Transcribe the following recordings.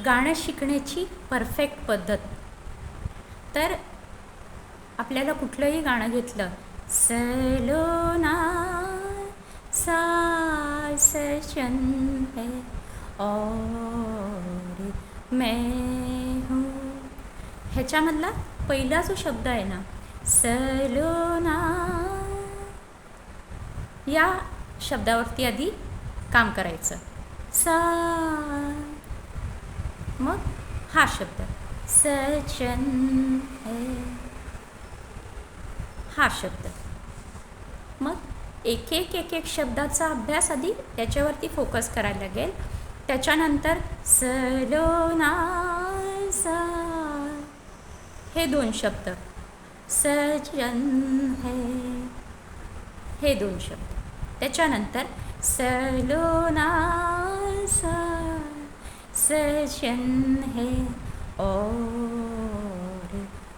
गाणं शिकण्याची परफेक्ट पद्धत. तर आपल्याला कुठलंही गाणं घेतलं, सलोना सास चंद है और मैं हूँ, ह्याच्यामधला पहिला जो शब्द आहे ना, सलोना, या शब्दावरती आधी काम करायचं. सा, मग हा शब्द सचन है, हा शब्द. मग एक एक शब्दाचा अभ्यास आधी त्याच्यावरती फोकस करायला लागेल. त्याच्यानंतर सलोना सा, हे दोन शब्द, सचन है, हे दोन शब्द. त्याच्यानंतर सलोना सा सचन है और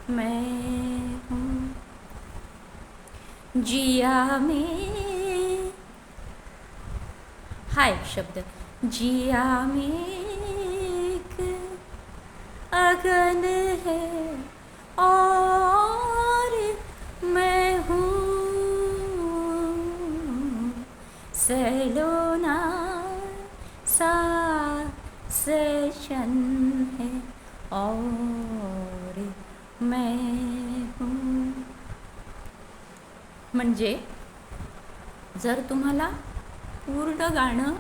मैं हूँ, जिया में, हा एक शब्द, जिया में एक अगन है और मैं हूँ, सलोना सा सचन है और मैं हूँ. म्हणजे जर तुम्हाला पूर्ण गाणं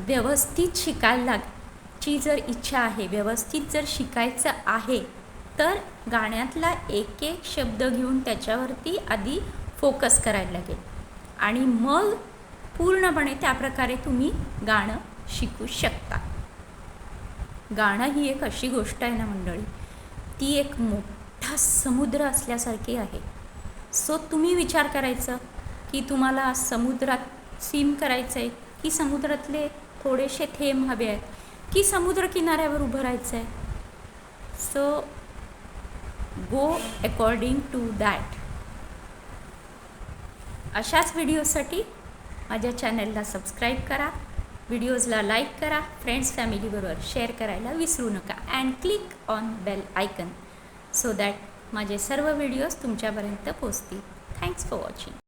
व्यवस्थित शिकायची जर इच्छा आहे, व्यवस्थित जर शिकायचं आहे, तर गाण्यातला एक एक शब्द घेऊन त्याच्यावरती आधी फोकस करायला लागेल आणि मग पूर्णपणे त्याप्रकारे तुम्ही गाणं शिकू शकता. गाणं ही एक अशी गोष्ट आहे ना मंडळी, ती एक मोठा समुद्र असल्यासारखी आहे. सो तुम्ही विचार करायचं की तुम्हाला समुद्रात स्विम करायचं आहे की समुद्रातले थोडेसे थेंब हवे आहेत की समुद्र किनाऱ्यावर उभं राहायचं आहे. So go according to that. अशाच व्हिडिओसाठी माझ्या चॅनलला सबस्क्राईब करा, व्हिडिओजला लाईक करा, फ्रेंड्स फॅमिलीबरोबर शेअर करायला विसरू नका and click on bell icon so that माझे सर्व व्हिडिओज तुमच्यापर्यंत पोहोचतील. Thanks for watching.